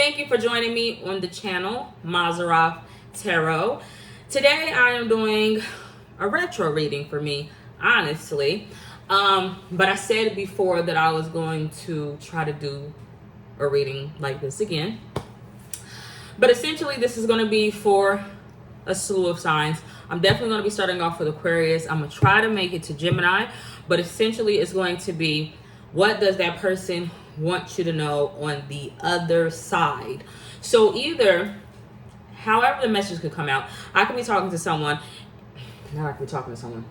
Thank you for joining me on the channel, Mazarov Tarot. Today I am doing a retro reading for me, honestly. But I said before that I was going to try to do a reading like this again. But essentially this is going to be for a slew of signs. I'm definitely going to be starting off with Aquarius. I'm going to try to make it to Gemini. But essentially it's going to be, what does that person want you to know on the other side? So either, however the message could come out, I could be talking to someone. Now I could be talking to someone.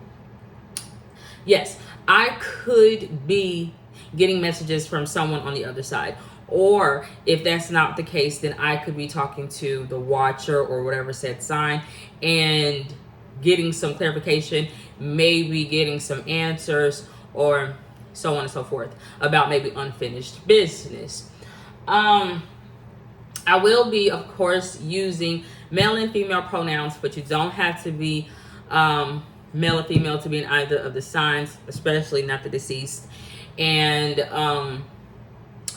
Yes, I could be getting messages from someone on the other side. Or if that's not the case, then I could be talking to the watcher or whatever said sign and getting some clarification, maybe getting some answers, or so on and so forth about maybe unfinished business. I will be, of course, using male and female pronouns, but you don't have to be male or female to be in either of the signs, especially not the deceased. And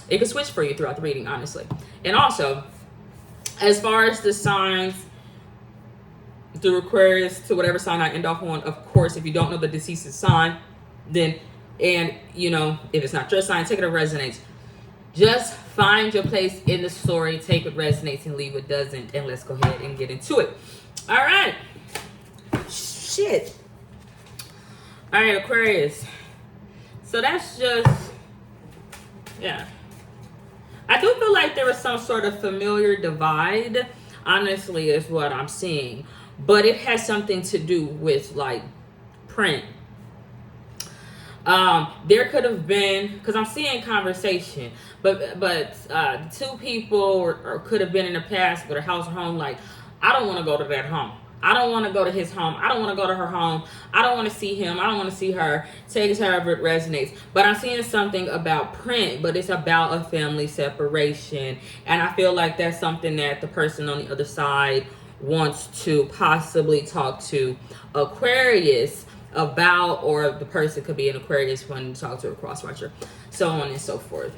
it can switch for you throughout the reading, honestly. And also, as far as the signs through Aquarius to whatever sign I end off on, of course, if you don't know the deceased sign, then, and you know, if it's not your sign, take it or resonates. Just find your place in the story, take what resonates and leave what doesn't, and let's go ahead and get into it. All right. Shit. All right, Aquarius. So that's just, yeah. I do feel like there was some sort of familiar divide, honestly, is what I'm seeing. But it has something to do with, like, print. There could have been, because I'm seeing conversation, but two people or could have been in the past with a house or home, like, I don't want to go to that home. I don't want to go to his home. I don't want to go to her home. I don't want to see him. I don't want to see her. Take it however it resonates. But I'm seeing something about print, but it's about a family separation. And I feel like that's something that the person on the other side wants to possibly talk to Aquarius about, or the person could be an Aquarius when to talk to a cross watcher, so on and so forth.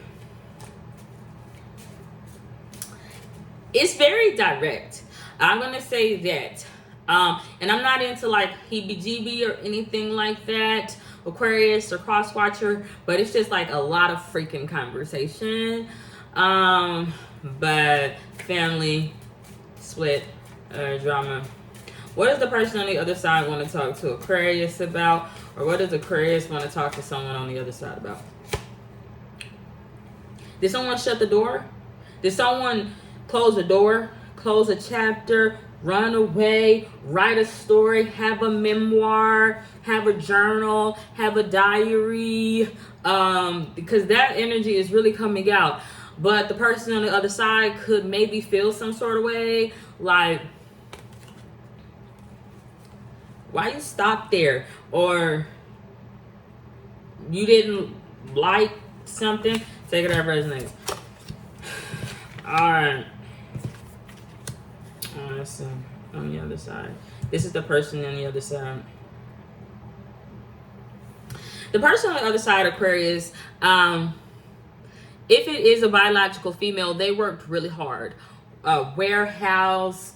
It's very direct. I'm going to say that. And I'm not into like heebie-jeebie or anything like that, Aquarius or cross watcher, but it's just like a lot of freaking conversation. But family, split, drama. What does the person on the other side want to talk to Aquarius about? Or what does Aquarius want to talk to someone on the other side about? Did someone shut the door? Did someone close the door, close a chapter, run away, write a story, have a memoir, have a journal, have a diary? Because that energy is really coming out. But the person on the other side could maybe feel some sort of way, like, why you stop there? Or you didn't like something. Take it out resonates. Alright. Let's see. On the other side. This is the person on the other side. The person on the other side, Aquarius, if it is a biological female, they worked really hard. Warehouse,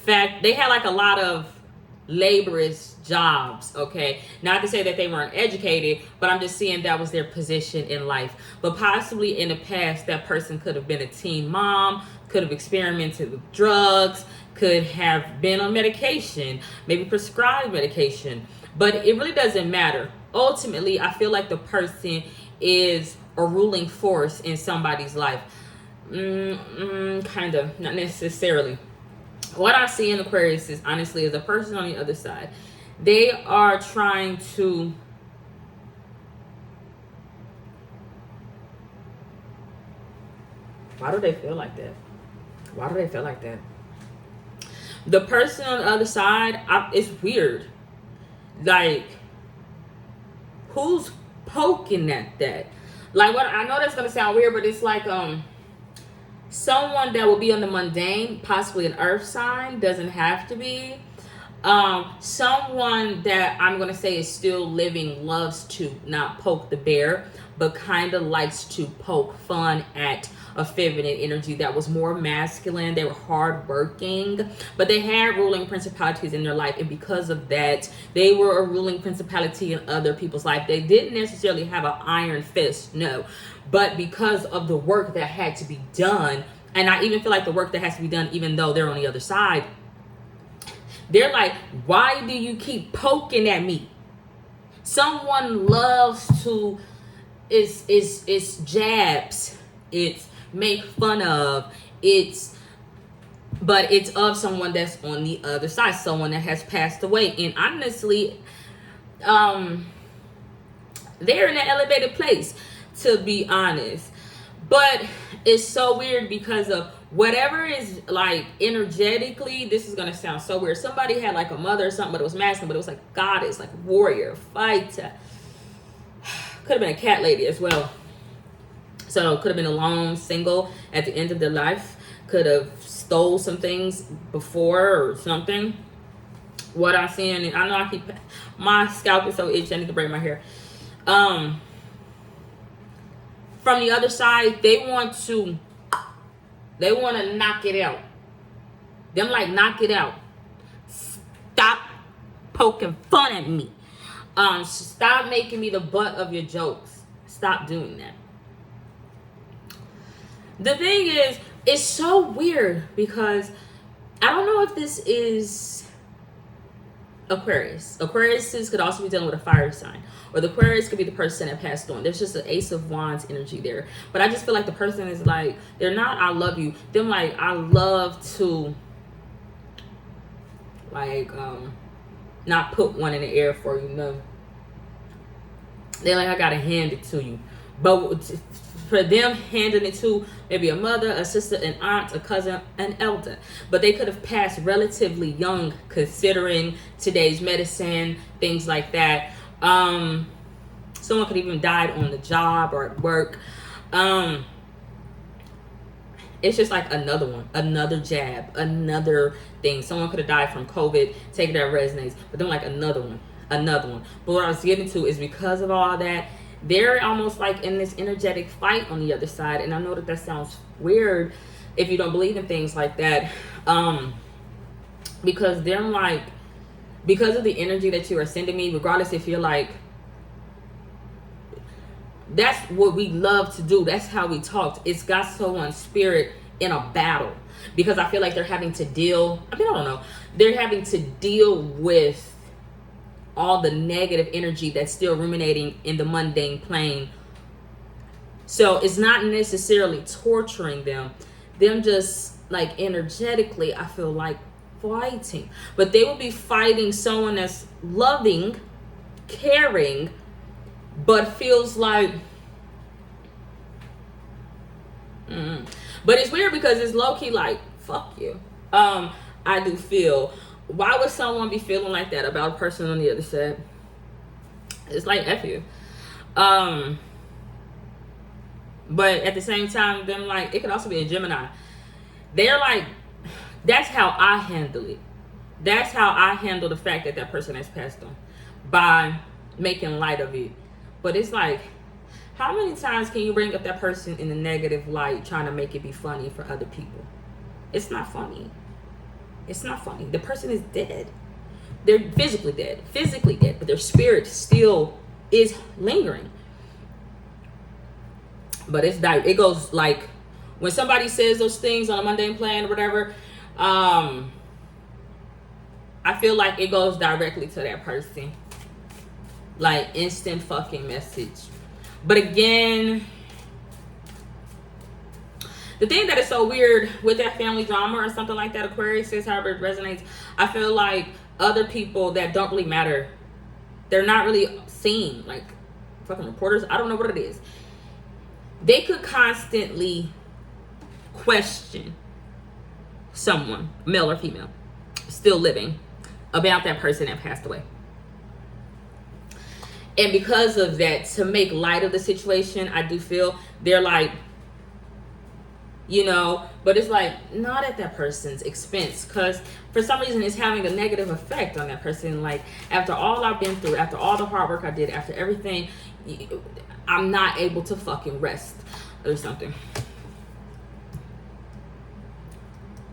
fact, they had like a lot of laborious jobs, okay? Not to say that they weren't educated, but I'm just seeing that was their position in life. But possibly in the past, that person could have been a teen mom, could have experimented with drugs, could have been on medication, maybe prescribed medication. But it really doesn't matter. Ultimately, I feel like the person is a ruling force in somebody's life. Kind of, not necessarily. What I see in Aquarius is, honestly, is a person on the other side. They are trying to why do they feel like that? Why do they feel like that? The person on the other side, it's weird. Like, who's poking at that? Like, what I know that's gonna sound weird, but it's like someone that will be on the mundane, possibly an earth sign, doesn't have to be. Someone that I'm going to say is still living, loves to not poke the bear, but kind of likes to poke fun at a feminine energy that was more masculine. They were hardworking, but they had ruling principalities in their life, and because of that, they were a ruling principality in other people's life. They didn't necessarily have an iron fist, no, but because of the work that had to be done, and I even feel like the work that has to be done, even though they're on the other side, they're like, why do you keep poking at me? Someone loves to, it's jabs, it's make fun of, but it's of someone that's on the other side, someone that has passed away. And honestly, they're in an elevated place, to be honest. But it's so weird because of whatever is like energetically, this is going to sound so weird. Somebody had like a mother or something, but it was masculine, but it was like goddess, like warrior, fighter. Could have been a cat lady as well. So could have been alone, single at the end of their life. Could have stole some things before or something. What I'm seeing, and I know I keep, my scalp is so itchy, I need to braid my hair. From the other side, they want to knock it out. Them like, knock it out. Stop poking fun at me. Stop making me the butt of your jokes. Stop doing that. The thing is, it's so weird because I don't know if this is Aquarius. Aquarius could also be dealing with a fire sign. Or the Aquarius could be the person that passed on. There's just an Ace of Wands energy there. But I just feel like the person is like, they're not, I love you. Them like, I love to, like, not put one in the air for you, no. They're like, I gotta hand it to you. But for them, handing it to maybe a mother, a sister, an aunt, a cousin, an elder. But they could have passed relatively young, considering today's medicine, things like that. Someone could even died on the job or at work. It's just like another one, another jab, another thing. Someone could have died from COVID, take it, that resonates, but then like another one. But what I was getting to is because of all that, they're almost like in this energetic fight on the other side. And I know that sounds weird if you don't believe in things like that, because they're like, because of the energy that you are sending me, regardless if you're like, that's what we love to do, that's how we talk. It's got someone's spirit in a battle, because I feel like they're having to deal, I don't know, they're having to deal with all the negative energy that's still ruminating in the mundane plane. So it's not necessarily torturing them just like energetically, I feel like fighting, but they will be fighting someone that's loving, caring, but feels like but it's weird because it's low-key like, fuck you. I do feel, why would someone be feeling like that about a person on the other side? It's like, F you. But at the same time, them like, it could also be a Gemini. They're like, that's how I handle it. That's how I handle the fact that person has passed on, by making light of it. But it's like, how many times can you bring up that person in a negative light, trying to make it be funny for other people? It's not funny. It's not funny. The person is dead. They're physically dead, but their spirit still is lingering. But it goes like, when somebody says those things on a mundane plane or whatever, I feel like it goes directly to that person. Like instant fucking message. But again, the thing that is so weird with that family drama or something like that, Aquarius says, however it resonates, I feel like other people that don't really matter, they're not really seen, like fucking reporters, I don't know what it is. They could constantly question someone, male or female, still living, about that person that passed away. And because of that, to make light of the situation, I do feel they're like, you know, but it's like not at that person's expense, because for some reason it's having a negative effect on that person. Like, after all I've been through, after all the hard work I did, after everything, I'm not able to fucking rest or something.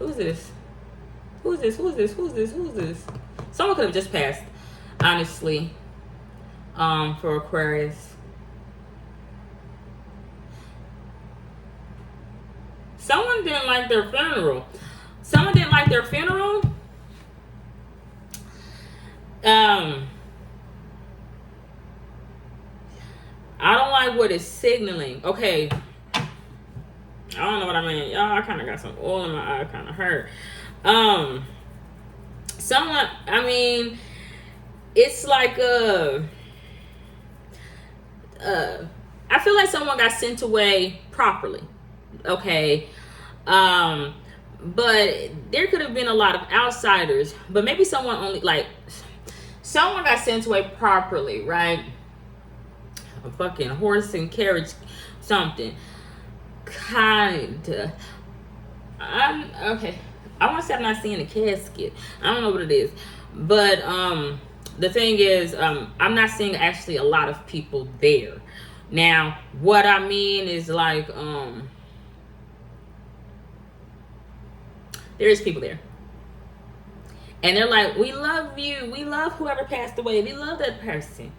Who's this? Who's this? Who's this? Who's this? Who's this? Someone could have just passed, honestly. For Aquarius. Someone didn't like their funeral. Someone didn't like their funeral. I don't like what it's signaling. Okay. I don't know what I mean. Y'all, I kind of got some oil in my eye. Kind of hurt. Someone, I mean, it's like I feel like someone got sent away properly. Okay. But there could have been a lot of outsiders, but maybe someone only, like, someone got sent away properly, right? A fucking horse and carriage, something. Kinda. Okay. I want to say I'm not seeing a casket. I don't know what it is. But, the thing is, I'm not seeing actually a lot of people there. Now, what I mean is like, there is people there. And they're like, we love you. We love whoever passed away. We love that person.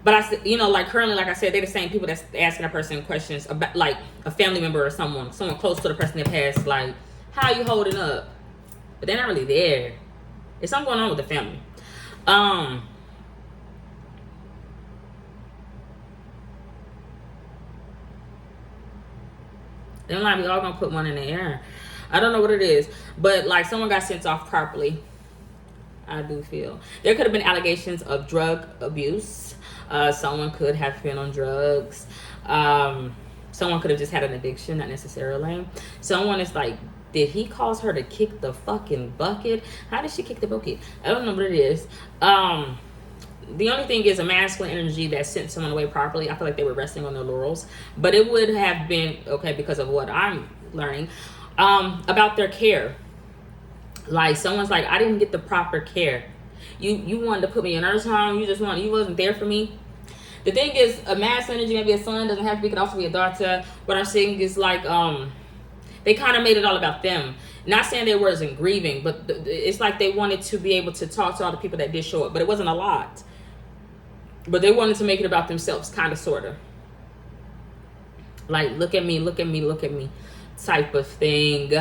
But I said, you know, like currently, like I said, they're the same people that's asking a person questions about, like, a family member or someone close to the person that passed, like, how you holding up? But they're not really there. There's something going on with the family. They're like, we all gonna put one in the air. I don't know what it is, but like someone got sent off properly. I do feel there could have been allegations of drug abuse. Someone could have been on drugs. Someone could have just had an addiction, not necessarily. Someone is like, did he cause her to kick the fucking bucket? How did she kick the bucket? I don't know what it is. The only thing is a masculine energy that sent someone away properly. I feel like they were resting on their laurels, but it would have been okay because of what I'm learning about their care. Like someone's like, I didn't get the proper care. You wanted to put me in a nursing home. You wasn't there for me. The thing is, a masculine energy, maybe a son, doesn't have to be, it could also be a daughter. What I'm saying is like, they kind of made it all about them. Not saying they wasn't grieving, but it's like they wanted to be able to talk to all the people that did show up, but it wasn't a lot. But they wanted to make it about themselves, kind of, sort of. Like, look at me, look at me, look at me type of thing.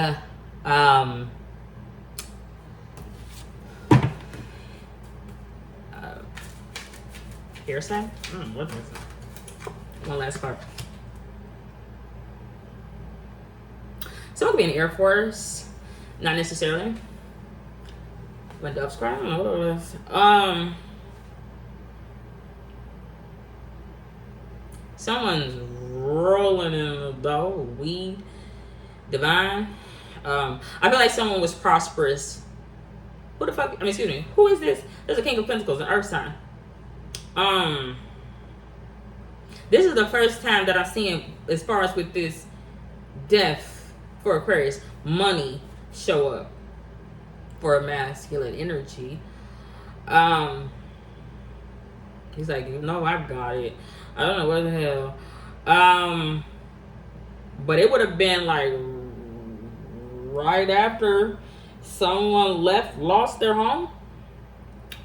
Air sign? What is it? One last card. Someone could be in the Air Force. Not necessarily. When doves cry? I don't know what it was. Someone's rolling in the dough, weed, divine. I feel like someone was prosperous. Who the fuck? I mean, excuse me. Who is this? There's a King of Pentacles, an Earth sign. This is the first time that I've seen, as far as with this death for Aquarius, money show up for a masculine energy. He's like, you know, I got it. I don't know what the hell. But it would have been like right after someone lost their home.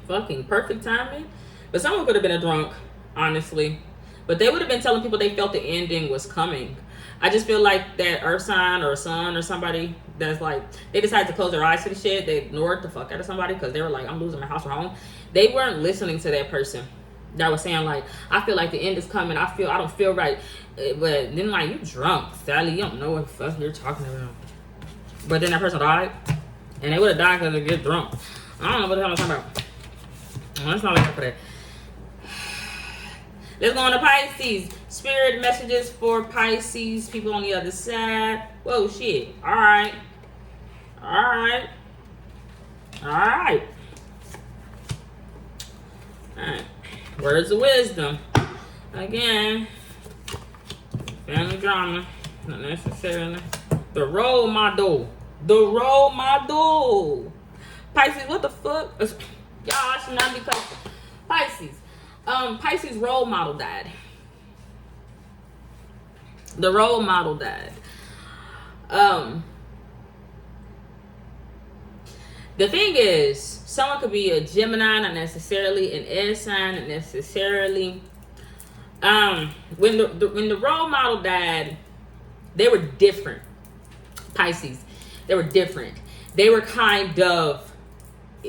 Fucking perfect timing. But someone could have been a drunk, honestly. But they would have been telling people they felt the ending was coming. I just feel like that Earth sign or sun or somebody that's like, they decided to close their eyes to the shit. They ignored the fuck out of somebody because they were like, I'm losing my house or home. They weren't listening to that person that was saying like, I feel like the end is coming. I don't feel right. But then like, you drunk, Sally. You don't know what the fuck you're talking about. But then that person died. And they would have died because they get drunk. I don't know what the hell I'm talking about. That's not like for that. Let's go on to Pisces. Spirit messages for Pisces. People on the other side. Whoa, shit. All right. Words of wisdom. Again. Family drama. Not necessarily. The role model. Pisces, what the fuck? Y'all, I should not be cussing. Pisces. Pisces role model died. The role model died. the thing is, someone could be a Gemini, not necessarily an air sign, not necessarily. When the role model died, they were different. Pisces, they were different. They were kind of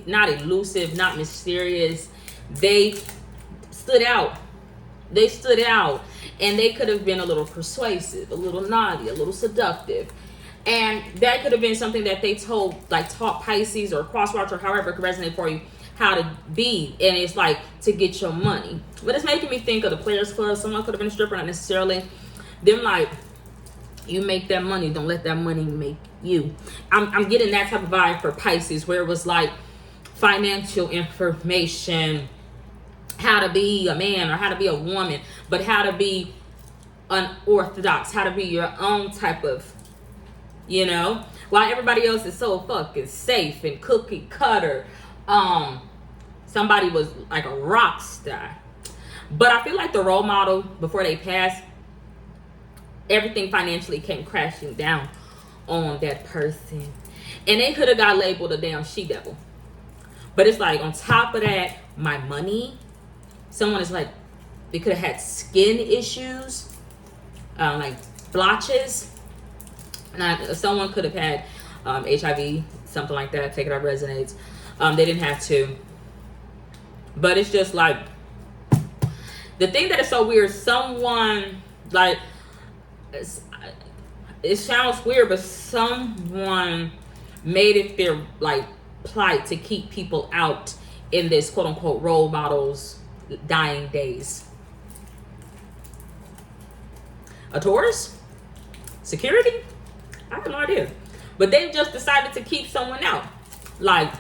not elusive, not mysterious. They stood out. They stood out, and they could have been a little persuasive, a little naughty, a little seductive. And that could have been something that they taught Pisces or crosswatch or however it could resonate for you, how to be. And it's like to get your money. But it's making me think of the Players Club. Someone could have been a stripper, not necessarily. Them like, you make that money, don't let that money make you. I'm getting that type of vibe for Pisces, where it was like financial information, how to be a man or how to be a woman, but how to be unorthodox, how to be your own type of, you know, while everybody else is so fucking safe and cookie cutter. Somebody was like a rock star. But I feel like the role model, before they passed, everything financially came crashing down on that person. And they could have got labeled a damn she-devil. But it's like, on top of that, my money, someone is like, they could have had skin issues, like blotches. Someone could have had HIV, something like that. Take it out, resonates. They didn't have to. But it's just like, the thing that is so weird, someone, like, it sounds weird, but someone made it their, like, plight to keep people out in this quote-unquote role models dying days. A Taurus? Security? I have no idea. But they just decided to keep someone out. Like,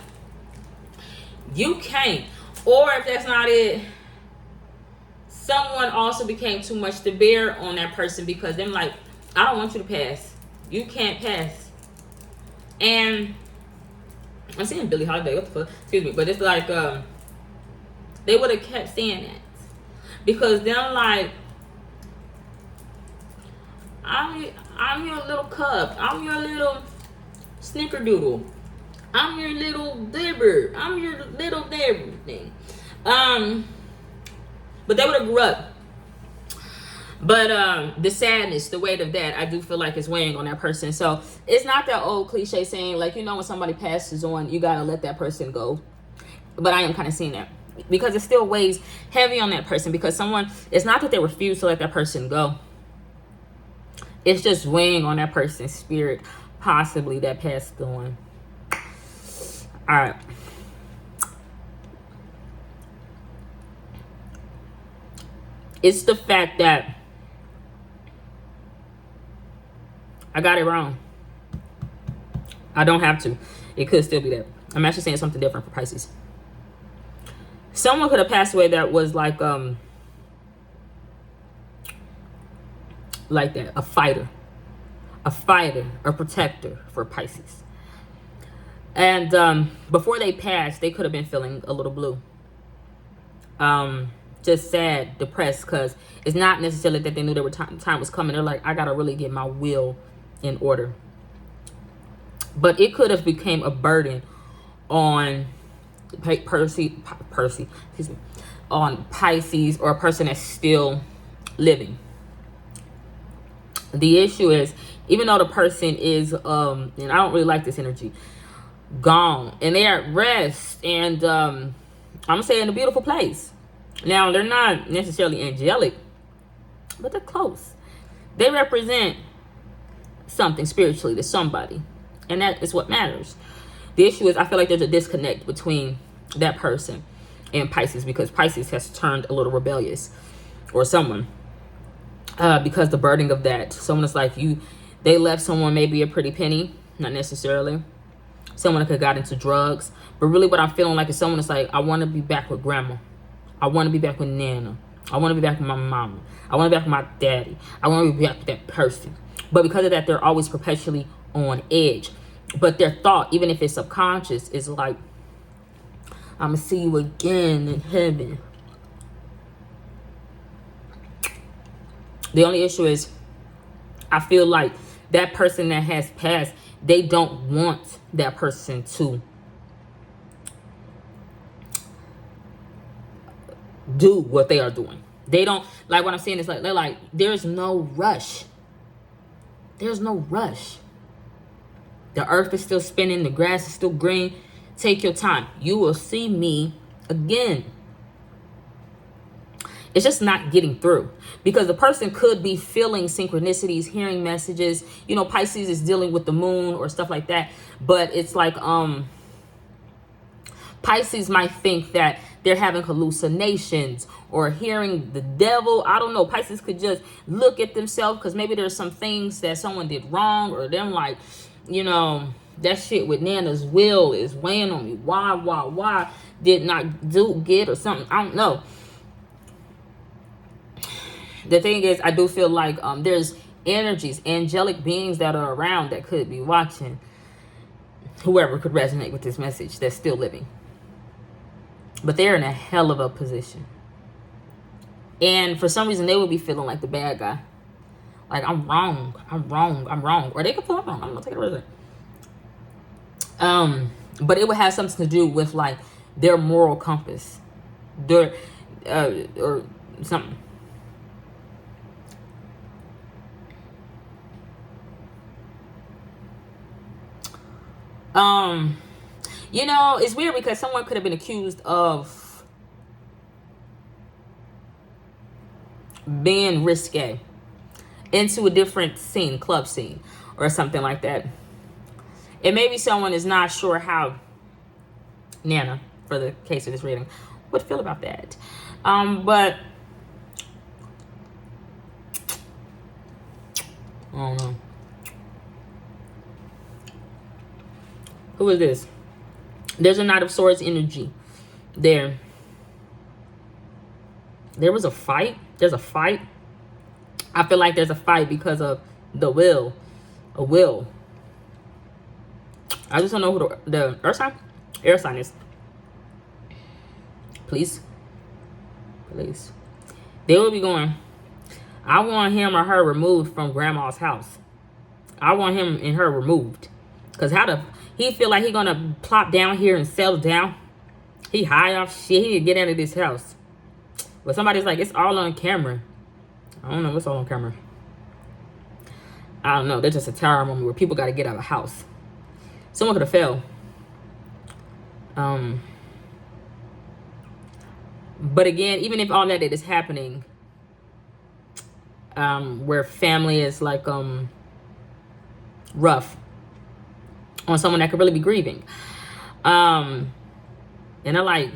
you can't. Or if that's not it, someone also became too much to bear on that person, because they're like, I don't want you to pass. You can't pass. And I'm saying Billie Holiday, what the fuck? Excuse me. But it's like, they would have kept saying that. Because they're like, I'm your little cup. I'm your little snickerdoodle. I'm your little dibber. I'm your little everything. But they would have grew up. But the sadness, the weight of that, I do feel like it's weighing on that person. So it's not that old cliche saying, like, you know, when somebody passes on, you gotta let that person go. But I am kind of seeing that, because it still weighs heavy on that person, because someone, it's not that they refuse to let that person go. It's just weighing on that person's spirit, possibly, that passed on. All right. It's the fact that I got it wrong. I don't have to. It could still be that. I'm actually saying something different for Pisces. Someone could have passed away that was like that, a fighter, a protector for Pisces. And before they passed, they could have been feeling a little blue. Just sad, depressed, because it's not necessarily that they knew their time was coming. They're like, I gotta really get my will in order. But it could have became a burden on Percy, excuse me, on Pisces, or a person that's still living. The issue is, even though the person is, and I don't really like this energy, gone, and they're at rest, and I'm gonna say in a beautiful place. Now, they're not necessarily angelic, but they're close. They represent something spiritually to somebody, and that is what matters. The issue is, I feel like there's a disconnect between that person and Pisces, because Pisces has turned a little rebellious, or someone, because the burden of that. Someone is like, they left someone, maybe a pretty penny, not necessarily. Someone could have got into drugs, but really what I'm feeling like is someone is like, I want to be back with grandma. I want to be back with Nana. I want to be back with my mama. I want to be back with my daddy. I want to be back with that person. But because of that, they're always perpetually on edge. But their thought, even if it's subconscious, is like, I'm going to see you again in heaven. The only issue is, I feel like that person that has passed, they don't want that person to do what they are doing. They don't, like what I'm saying is like, they're like, there's no rush. There's no rush. The earth is still spinning. The grass is still green. Take your time. You will see me again. It's just not getting through, because the person could be feeling synchronicities, hearing messages. You know, Pisces is dealing with the moon or stuff like that. But it's like, Pisces might think that they're having hallucinations or hearing the devil. I don't know. Pisces could just look at themselves, because maybe there's some things that someone did wrong, or them like, you know, that shit with Nana's will is weighing on me. Why did not get or something? I don't know. The thing is, I do feel like there's energies, angelic beings that are around that could be watching. Whoever could resonate with this message that's still living. But they're in a hell of a position. And for some reason, they would be feeling like the bad guy. Like, I'm wrong. Or they could feel wrong. I'm not taking a risk. But it would have something to do with like their moral compass. Their, or something. You know, it's weird because someone could have been accused of being risque into a different scene, club scene, or something like that. And maybe someone is not sure how Nana, for the case of this reading, would feel about that. But I don't know. Who is this? There's a Knight of Swords energy there. There was a fight. There's a fight. I feel like there's a fight because of the will. A will. I just don't know who the earth sign? Air sign is. Please. Please. They will be going, I want him or her removed from grandma's house. I want him and her removed. Because he feel like he gonna plop down here and settle down. He high off shit. He need to get out of this house. But somebody's like, it's all on camera. I don't know what's all on camera. I don't know. There's just a tower moment where people got to get out of the house. Someone could have fell. But again, even if all that is happening, where family is like rough on someone that could really be grieving, and they're like,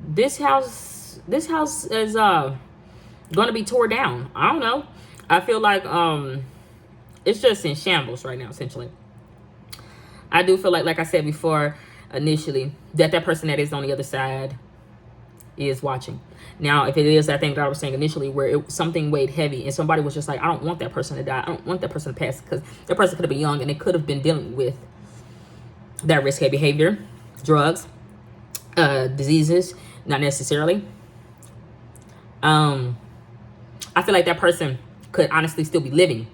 this house is gonna be tore down. I don't know. I feel like it's just in shambles right now, essentially. I do feel like I said before, initially, that person that is on the other side is watching. Now, if it is that thing that I was saying initially, where something weighed heavy and somebody was just like, I don't want that person to die. I don't want that person to pass, because that person could have been young and they could have been dealing with that risky behavior, drugs, diseases, not necessarily. I feel like that person could honestly still be living,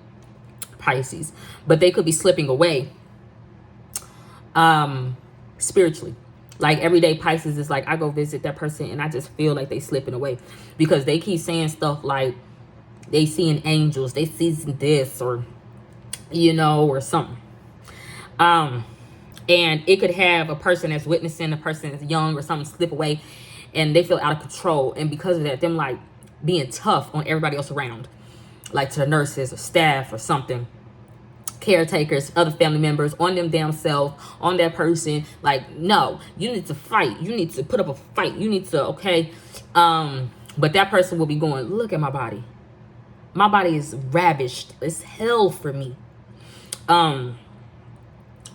Pisces, but they could be slipping away spiritually. Like every day, Pisces is like, I go visit that person and I just feel like they slipping away, because they keep saying stuff like they seeing angels, they seeing this, or you know, or something. And it could have a person that's witnessing a person that's young or something slip away, and they feel out of control, and because of that, them like being tough on everybody else around, like to the nurses or staff or something, caretakers, other family members, on them damn self, on that person. Like, no, you need to fight. You need to put up a fight. You need to, okay. But that person will be going, look at my body. My body is ravished. It's hell for me.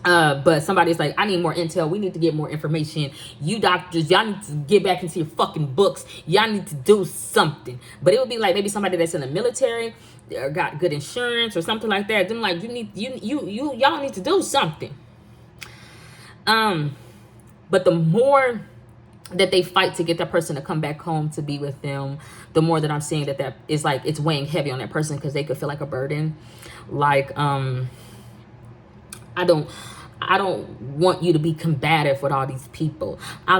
But somebody's like, I need more intel. We need to get more information. You doctors, y'all need to get back into your fucking books. Y'all need to do something. But it would be like maybe somebody that's in the military or got good insurance or something like that. Then like, y'all need to do something. But the more that they fight to get that person to come back home to be with them, the more that I'm seeing that is like, it's weighing heavy on that person, because they could feel like a burden. Like, I don't want you to be combative with all these people. I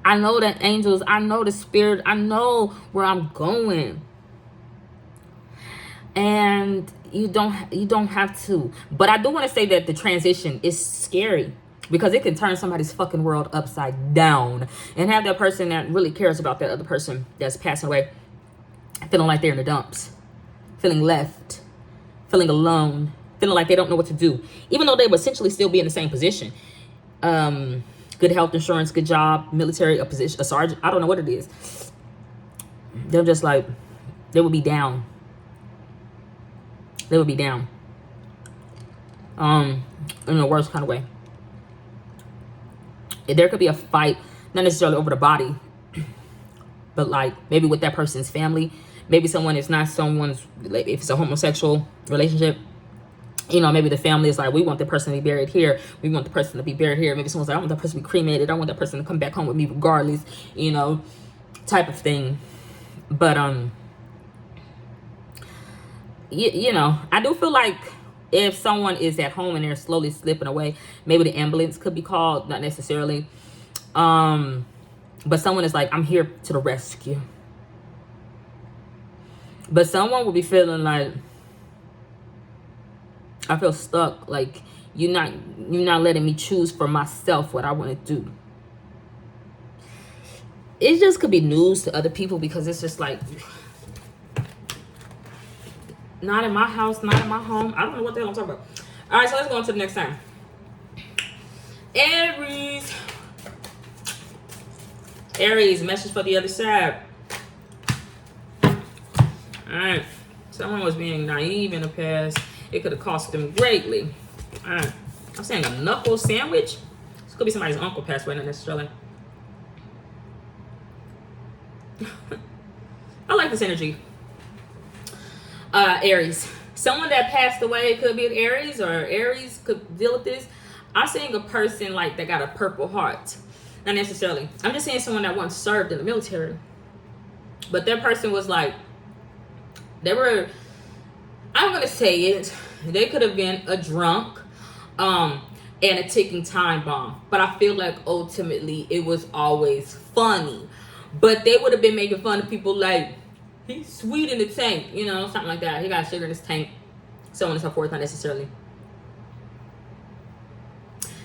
I know the angels. I know the spirit. I know where I'm going. And you don't have to. But I do want to say that the transition is scary, because it can turn somebody's fucking world upside down, and have that person that really cares about that other person that's passing away feeling like they're in the dumps, feeling left, feeling alone, feeling like they don't know what to do, even though they would essentially still be in the same position. Good health insurance, good job, military, a position, a sergeant, I don't know what it is. They're just like, they would be down. They would be down. In the worst kind of way. There could be a fight, not necessarily over the body, but like maybe with that person's family. Maybe someone is not someone's, like if it's a homosexual relationship, you know, maybe the family is like, we want the person to be buried here. We want the person to be buried here. Maybe someone's like, I want that person to be cremated. I want that person to come back home with me regardless, you know, type of thing. But, you know, I do feel like if someone is at home and they're slowly slipping away, maybe the ambulance could be called, not necessarily. But someone is like, I'm here to the rescue. But someone will be feeling like, I feel stuck. Like you're not letting me choose for myself what I want to do. It just could be news to other people, because it's just like, not in my house, not in my home. I don't know what the hell I'm talking about. All right, so let's go on to the next time. Aries, message for the other side. All right, someone was being naive in the past. It could have cost them greatly. All right, I'm saying a knuckle sandwich. This could be somebody's uncle passed away, not necessarily. I like this energy. Aries, someone that passed away, could be an Aries, or Aries could deal with this. I'm seeing a person like that got a purple heart. Not necessarily. I'm just saying someone that once served in the military. But that person was like, I'm going to say it, they could have been a drunk and a ticking time bomb. But I feel like ultimately it was always funny. But they would have been making fun of people like, he's sweet in the tank, you know, something like that. He got sugar in his tank, so on and so forth, not necessarily.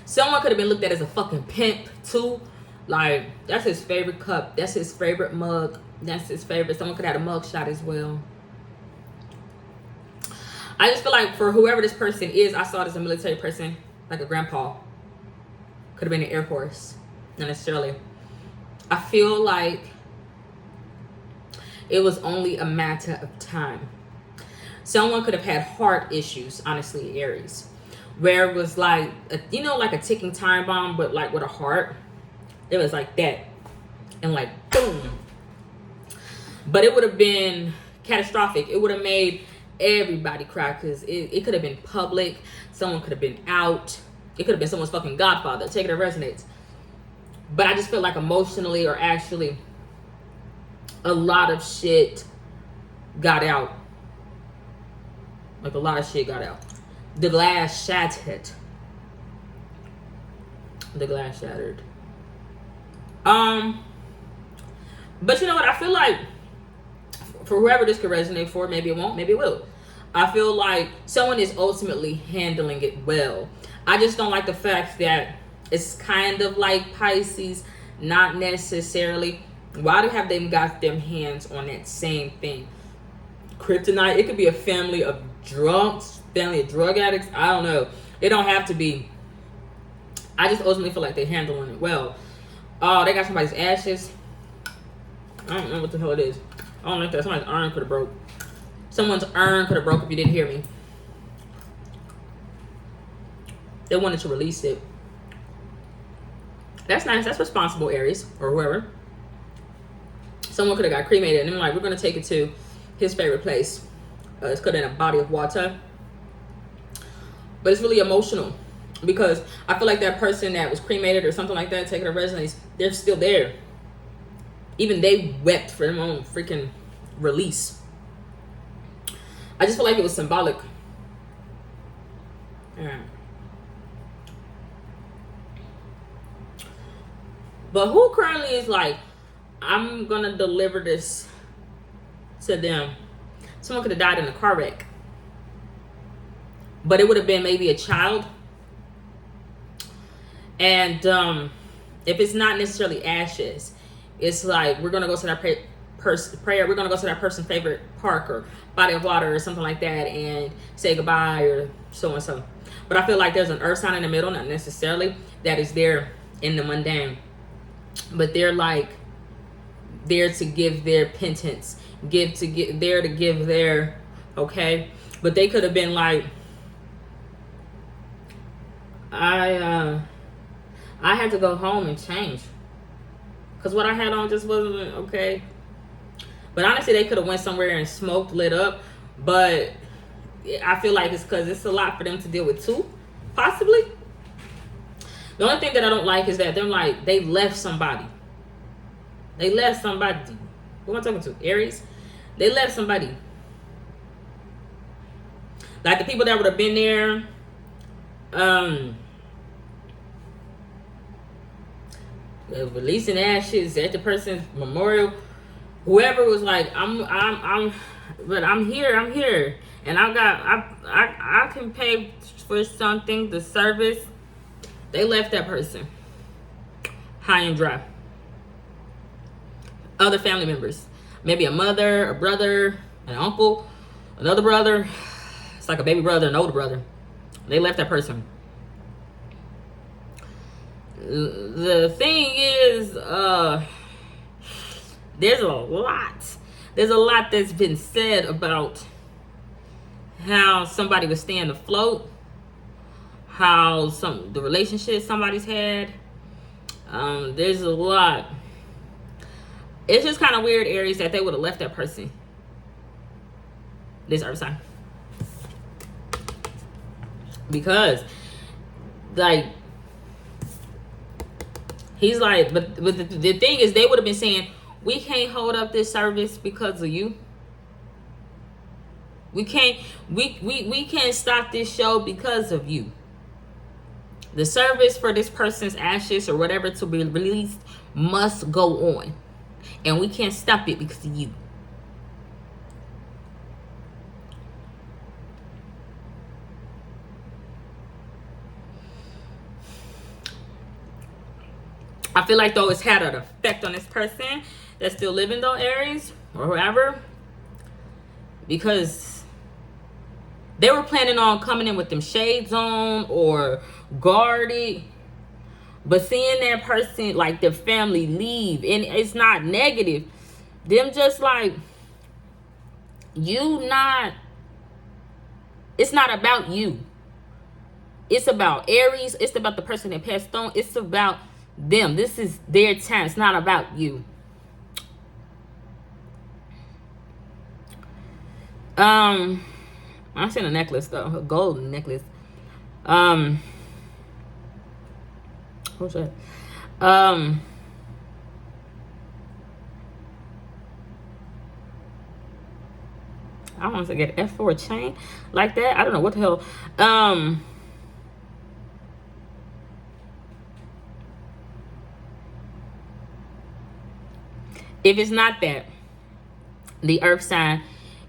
Someone could have been looked at as a fucking pimp, too. Like, that's his favorite cup. That's his favorite mug. That's his favorite. Someone could have had a mug shot as well. I just feel like for whoever this person is, I saw it as a military person, like a grandpa. Could have been an Air Force, not necessarily. I feel like it was only a matter of time. Someone could have had heart issues, honestly, Aries. Where it was like, like a ticking time bomb, but like with a heart. It was like that. And like, boom. But it would have been catastrophic. It would have made everybody cry, because it could have been public. Someone could have been out. It could have been someone's fucking godfather. Take it, it resonates. But I just feel like emotionally, or actually, a lot of shit got out. Like a lot of shit got out. The glass shattered. The glass shattered. But you know what? I feel like for whoever this could resonate for, maybe it won't, maybe it will. I feel like someone is ultimately handling it well. I just don't like the fact that it's kind of like Pisces, not necessarily. Why have they got them hands on that same thing? Kryptonite, it could be a family of drunks, family of drug addicts. I don't know. It don't have to be. I just ultimately feel like they're handling it well. Oh, they got somebody's ashes. I don't know what the hell it is. I don't like that. Somebody's urn could have broke. Someone's urn could have broke if you didn't hear me. They wanted to release it. That's nice. That's responsible, Aries, or whoever. Someone could have got cremated, and they're like, we're going to take it to his favorite place. It's could have been a body of water. But it's really emotional, because I feel like that person that was cremated or something like that, taking a resonance, they're still there. Even they wept for their own freaking release. I just feel like it was symbolic. Yeah. But who currently is like, I'm gonna deliver this to them? Someone could have died in a car wreck, but it would have been maybe a child. And if it's not necessarily ashes, it's like, we're gonna go to that prayer. We're gonna go to that person's favorite park or body of water or something like that and say goodbye or so and so. But I feel like there's an earth sign in the middle, not necessarily that is there in the mundane, but they're like there to give their penance, there to give their, okay. But they could have been like, I had to go home and change because what I had on just wasn't okay. But honestly, they could have went somewhere and smoked, lit up. But I feel like it's because it's a lot for them to deal with too, possibly. The only thing that I don't like is that they're like, they left somebody. They left somebody. Who am I talking to? Aries? They left somebody. Like the people that would have been there, releasing ashes at the person's memorial. Whoever was like, but I'm here, and I can pay for something, the service. They left that person high and dry. Other family members, maybe a mother, a brother, an uncle, another brother. It's like a baby brother, an older brother. They left that person. The thing is, there's a lot that's been said about how somebody was staying afloat, how the relationship somebody's had. There's a lot. It's just kind of weird, Aries, that they would have left that person. This earth sign. Because, like, he's like, but the thing is, they would have been saying, we can't hold up this service because of you. We can't stop this show because of you. The service for this person's ashes or whatever to be released must go on. And we can't stop it because of you. I feel like though it's had an effect on this person that's still living though, Aries or whoever, because they were planning on coming in with them shades on or guarded, but seeing that person, like their family, leave, and it's not negative, them just like, it's not about you. It's about Aries. It's about the person that passed on. It's about them. This is their time. It's not about you. I'm seeing a necklace though, a golden necklace. What's that? I want to get F4 chain like that. I don't know what the hell. If it's not that, the earth sign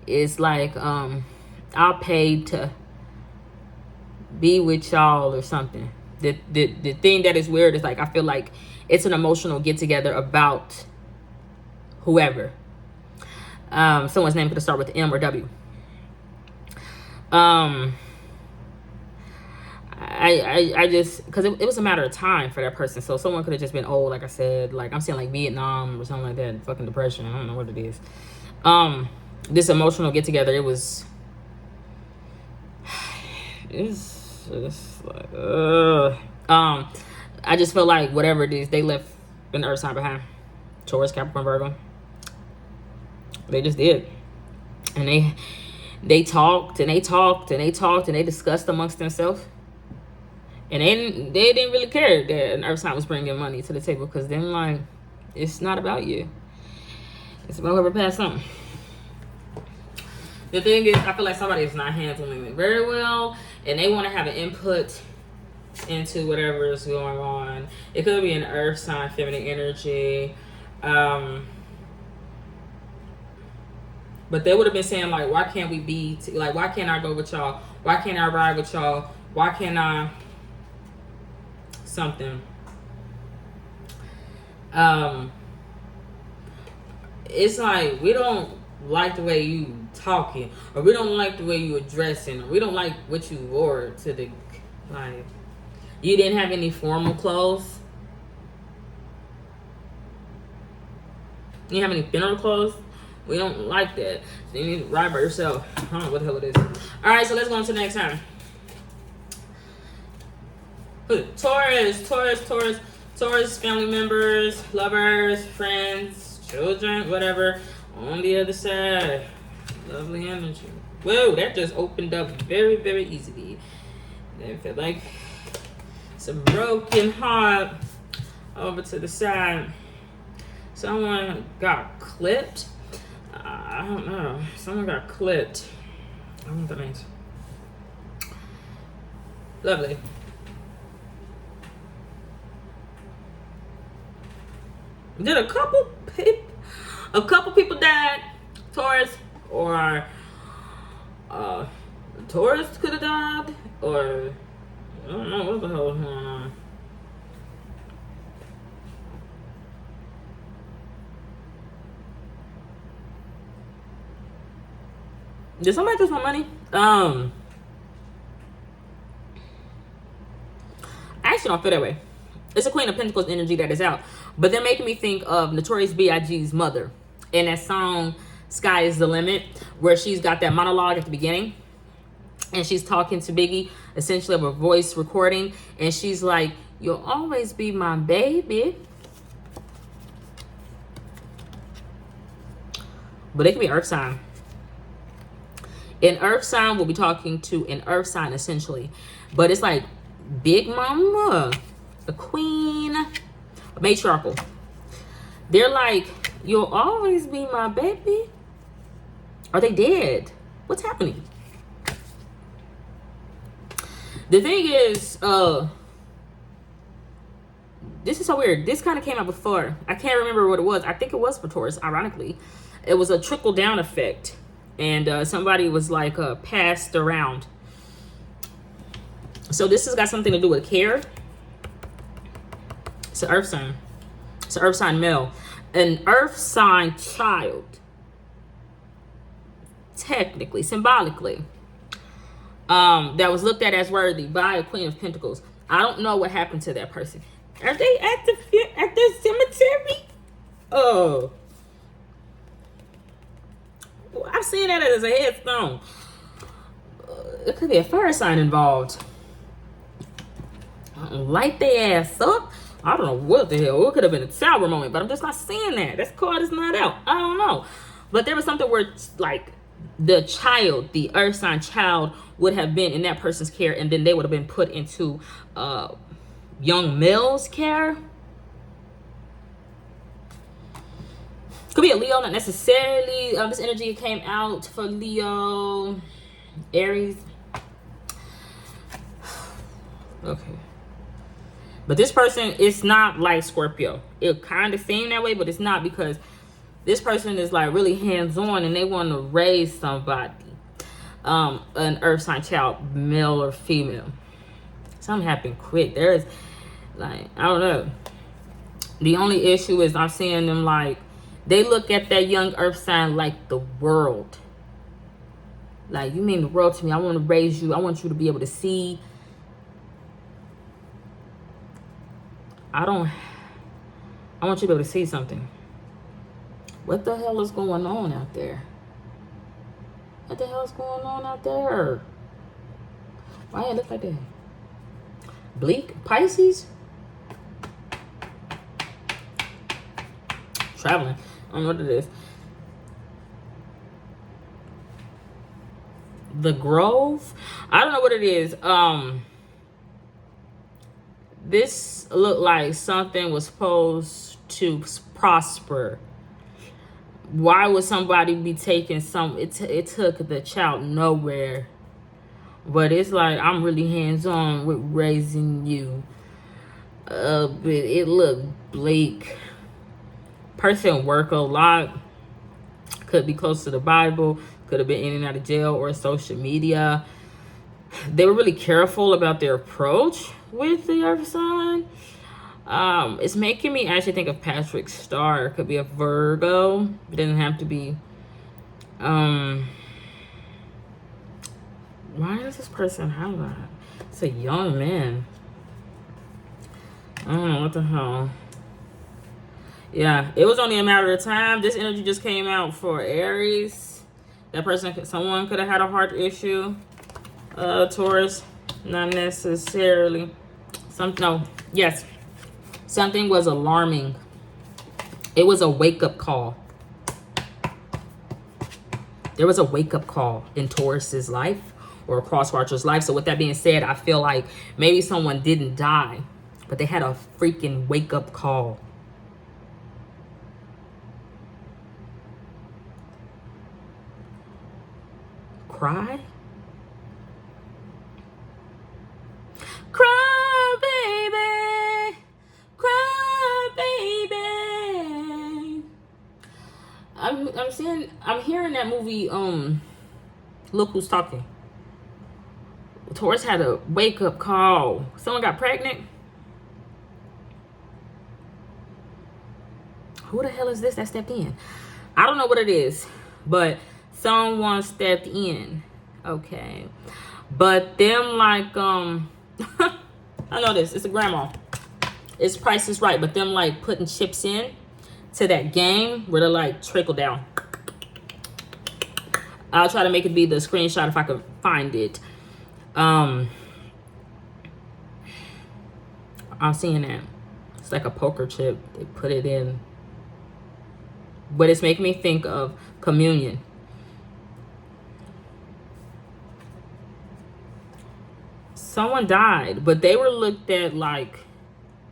is like, I'll pay to be with y'all or something. The thing that is weird is like, I feel like it's an emotional get together about whoever. Someone's name could start with M or W. I just, because it was a matter of time for that person. So someone could have just been old, like I said, like I'm saying like Vietnam or something like that, fucking depression. I don't know what it is. This emotional get together, it's like, I just feel like whatever it is, they left an earth sign behind. Taurus, Capricorn, Virgo. They just did. And they talked and they talked and they talked and they discussed amongst themselves. And they didn't really care that an earth sign was bringing money to the table, because then, like, it's not about you. It's about whoever passed on. The thing is, I feel like somebody is not handling it very well, and they want to have an input into whatever is going on. It could be an earth sign, feminine energy. But they would have been saying, like, why can't we be, like, why can't I go with y'all? Why can't I ride with y'all? Why can't I, something. It's like, we don't like the way you talking, or we don't like the way you addressing, or we don't like what you wore to the, like, you didn't have any formal clothes. You didn't have any funeral clothes. We don't like that. So you need to ride by yourself. I don't know what the hell it is. All right, so let's go on to the next time. Taurus, family members, lovers, friends, children, whatever. On the other side, lovely energy. Whoa, that just opened up very, very easily. Then feel like some broken heart over to the side. Someone got clipped. I don't know. Someone got clipped. I don't know what that means. Lovely. Did a couple people died? Taurus, or Taurus could have died, or I don't know what the hell is going on. Did somebody just want money? I actually don't feel that way. It's a Queen of Pentacles energy that is out. But they're making me think of Notorious B.I.G.'s mother in that song, Sky is the Limit, where she's got that monologue at the beginning. And she's talking to Biggie, essentially of a voice recording. And she's like, you'll always be my baby. But it can be Earth sign. An Earth sign will be talking to an Earth sign, essentially. But it's like Big Mama, a queen, a matriarchal. They're like, you'll always be my baby. Are they dead? What's happening? The thing is, this is so weird. This kind of came out before. I can't remember what it was. I think it was for Taurus, ironically. It was a trickle-down effect. And somebody was like passed around. So this has got something to do with care. It's an Earth sign. It's an Earth sign male. An Earth sign child. Technically, symbolically. That was looked at as worthy by a Queen of Pentacles. I don't know what happened to that person. Are they at the cemetery? Oh. I'm seeing that as a headstone. It could be a fire sign involved. Light their ass up. I don't know what the hell. It could have been a tower moment, but I'm just not seeing that. That card is not out. I don't know. But there was something where, like, the child, the Earth sign child, would have been in that person's care, and then they would have been put into young male's care. Could be a Leo, not necessarily. This energy came out for Leo, Aries. Okay. But this person is not like Scorpio. It kind of seemed that way, but it's not, because this person is like really hands-on and they want to raise somebody. An Earth sign child, male or female. Something happened quick. There's like, I don't know. The only issue is I'm seeing them like, they look at that young Earth sign like the world. Like, you mean the world to me. I want to raise you. I want you to be able to see. I want you to be able to see something. What the hell is going on out there? What the hell is going on out there? Why it look like that? Bleak? Pisces? Traveling. I don't know what it is. The Grove? I don't know what it is. This looked like something was supposed to prosper. Why would somebody be taking some? It took the child nowhere. But it's like I'm really hands-on with raising you. But it looked bleak. Person work a lot. Could be close to the Bible. Could have been in and out of jail or social media. They were really careful about their approach with the earth sign. It's making me actually think of Patrick Star. It could be a Virgo. It doesn't have to be. Why does this person have that? It's a young man. I don't know what the hell. Yeah, it was only a matter of time. This energy just came out for Aries. That person, someone could have had a heart issue. Taurus, not necessarily. Yes. Something was alarming. It was a wake-up call. There was a wake-up call in Taurus's life or a cross-watcher's life. So with that being said, I feel like maybe someone didn't die, but they had a freaking wake-up call. Cry? Cry, baby. Cry, baby. I'm hearing that movie, Look Who's Talking. Taurus had a wake-up call. Someone got pregnant. Who the hell is this that stepped in? I don't know what it is, but someone stepped in. Okay. But them like, I know this. It's a grandma. It's Price is Right. But them like putting chips in to that game where they like trickle down. I'll try to make it be the screenshot if I can find it. I'm seeing that. It's like a poker chip. They put it in. But it's making me think of communion. Someone died, but they were looked at like,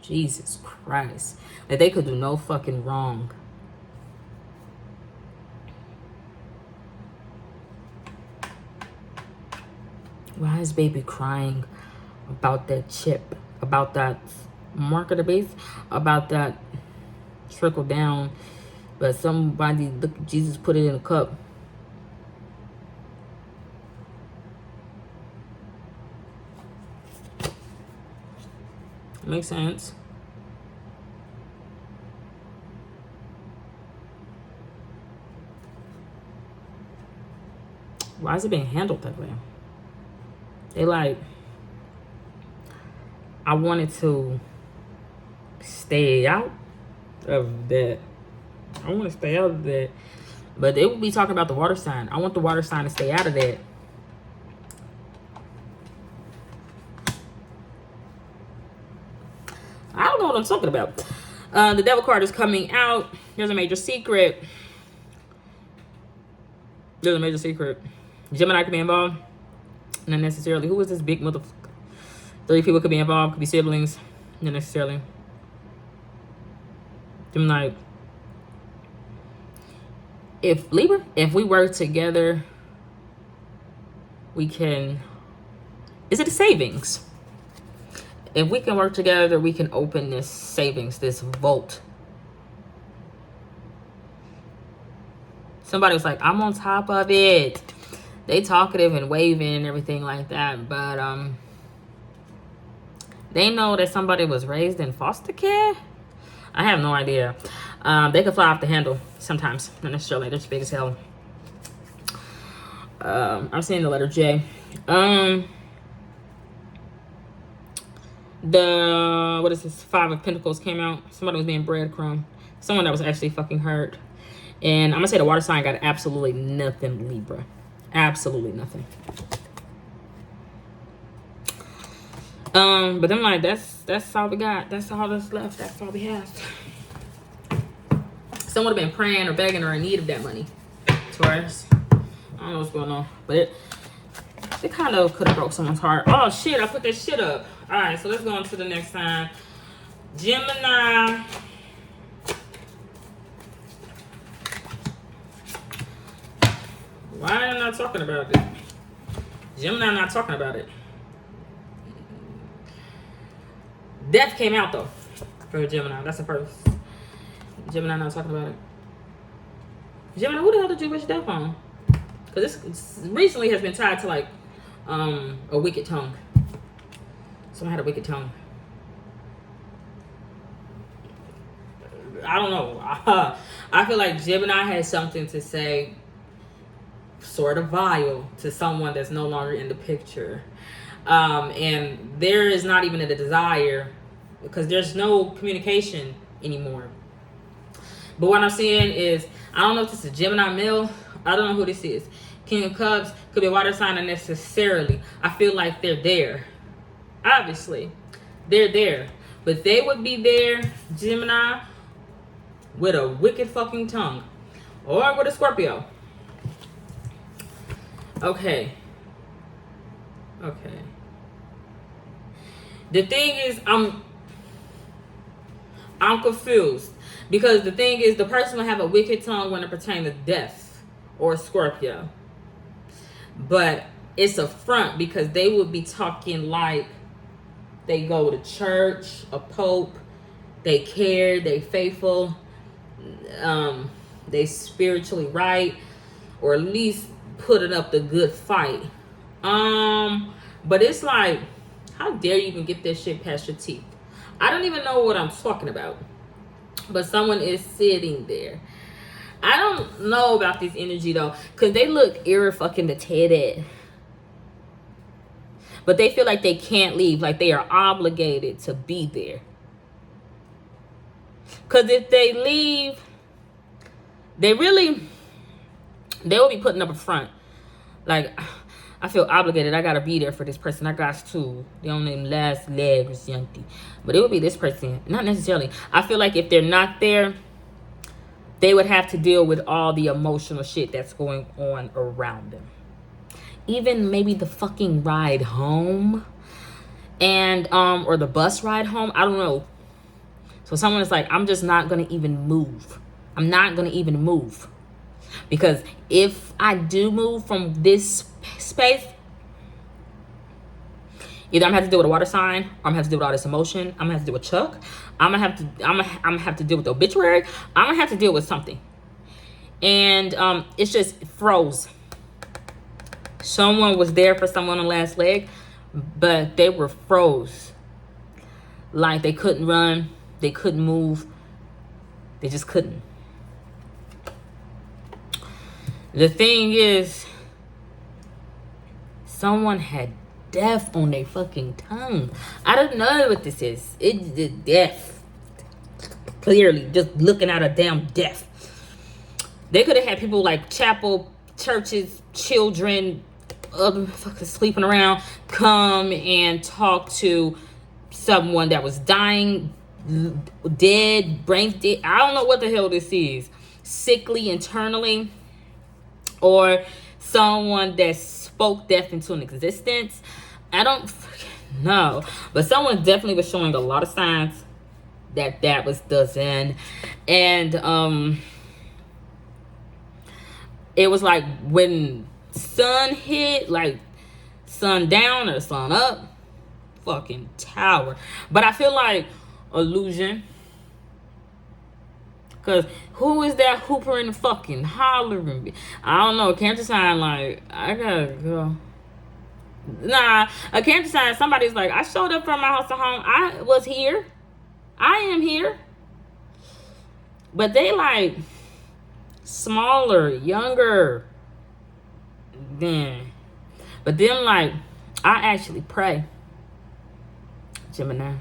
Jesus Christ, that they could do no fucking wrong. Why is baby crying about that chip, about that mark of the base, about that trickle down? But somebody, look, Jesus put it in a cup. Makes sense. Why is it being handled that way? They like, I wanted to stay out of that. I want to stay out of that. But they would be talking about the water sign. I want the water sign to stay out of that. I don't know what I'm talking about. The Devil card is coming out. There's a major secret. There's a major secret. Gemini could be involved. Not necessarily. Who is this big motherfucker? 3 people could be involved. Could be siblings. Not necessarily. Gemini. If Libra, if we work together, we can. Is it a savings? If we can work together, we can open this savings, this vault. Somebody was like, I'm on top of it. They talkative and waving and everything like that. But they know that somebody was raised in foster care. I have no idea. They could fly off the handle sometimes. Not necessarily. They're just big as hell. I'm seeing the letter J. What is this? 5 of Pentacles came out. Somebody was being breadcrumb. Someone that was actually fucking hurt. And I'm gonna say the water sign got absolutely nothing, Libra. Absolutely nothing. But then like that's all we got. That's all that's left. That's all we have. Someone would have been praying or begging or in need of that money. Taurus. I don't know what's going on. But it kind of could have broke someone's heart. Oh shit, I put that shit up. Alright, so let's go on to the next sign. Gemini. Why am I not talking about it? Gemini not talking about it. Death came out though for Gemini. That's the first. Gemini not talking about it. Gemini, who the hell did you wish death on? Because this recently has been tied to like a wicked tongue. Someone had a wicked tongue. I don't know. I feel like Gemini has something to say sort of vile to someone that's no longer in the picture. And there is not even a desire because there's no communication anymore. But what I'm saying is, I don't know if this is Gemini male. I don't know who this is. King of Cups could be a water sign, unnecessarily. I feel like they're there. Obviously, they're there. But they would be there, Gemini, with a wicked fucking tongue. Or with a Scorpio. Okay. The thing is, I'm confused. Because the thing is, the person will have a wicked tongue when it pertains to death or Scorpio. But it's a front because they would be talking like they go to church, a pope, they care, they faithful, they spiritually right, or at least putting up the good fight. But it's like, how dare you even get this shit past your teeth? I don't even know what I'm talking about. But someone is sitting there. I don't know about this energy though, because they look irre-fucking-tated. But they feel like they can't leave, like they are obligated to be there. Because if they leave, they will be putting up a front. Like, I feel obligated. I gotta be there for this person. I got to. They on them last legs, yanty. But it would be this person. Not necessarily. I feel like if they're not there, they would have to deal with all the emotional shit that's going on around them. Even maybe the fucking ride home. And, or the bus ride home. I don't know. So someone is like, I'm just not gonna even move. I'm not gonna even move. Because if I do move from this space, either I'm gonna have to deal with a water sign, or I'm gonna have to deal with all this emotion. I'm gonna have to deal with Chuck. I'm gonna have to deal with the obituary. I'm gonna have to deal with something. And it's just froze. Someone was there for someone on the last leg, but they were froze. Like they couldn't run, they couldn't move, they just couldn't. The thing is, someone had death on their fucking tongue. I don't know what this is. It's death. Clearly, just looking at a damn death. They could have had people like chapel, churches, children, other fuckers sleeping around, come and talk to someone that was dying, dead, brain dead. I don't know what the hell this is. Sickly internally. Or someone that spoke death into an existence. I don't know. But someone definitely was showing a lot of signs that was done. And it was like when sun hit, like sun down or sun up, fucking tower. But I feel like illusion. Because who is that hooper and fucking hollering? I don't know. Cancer sign, like, I gotta go. Nah, a Cancer sign, somebody's like, I showed up from my house to home. I was here. I am here. But they like smaller, younger. Then. But then like, I actually pray. Gemini.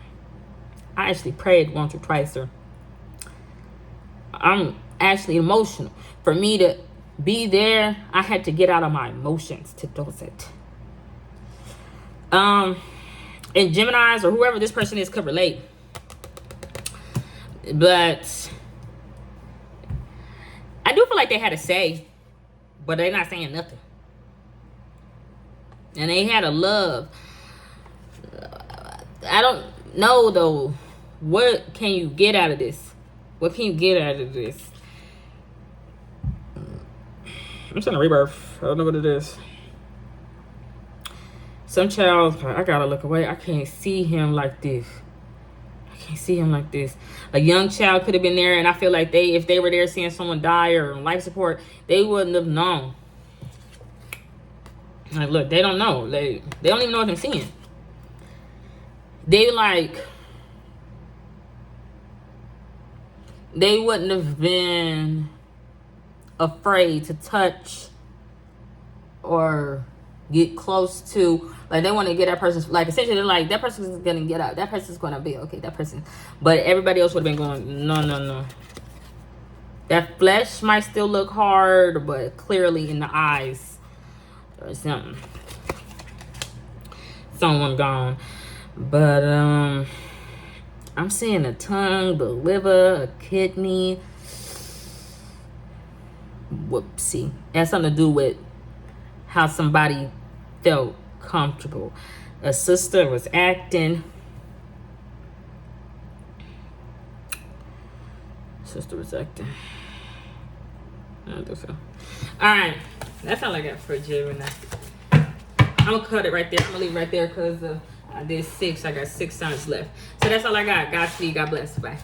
I actually prayed once or twice, or I'm actually emotional. For me to be there, I had to get out of my emotions to do it. And Geminis or whoever this person is could relate. But I do feel like they had a say, but they're not saying nothing. And they had a love. I don't know though. What can you get out of this? What can you get out of this? I'm saying a rebirth. I don't know what it is. Some child, I gotta look away. I can't see him like this. I can't see him like this. A young child could have been there, and I feel like if they were there seeing someone die or on life support, they wouldn't have known. Like, look, they don't know. They don't even know what they're seeing. They wouldn't have been afraid to touch or get close to, like, they want to get that person, like, essentially they're like, that person's gonna get up, that person's gonna be okay, that person, but everybody else would have been going, no. That flesh might still look hard, but clearly in the eyes or something, someone gone. But I'm seeing a tongue, the liver, a kidney. Whoopsie. It has something to do with how somebody felt comfortable. A sister was acting. Sister was acting. I don't think so. Alright. That's all I got for Gemini. I'm going to cut it right there. I'm going to leave it right there because I did 6. I got 6 signs left. So that's all I got. Godspeed. God bless. Bye.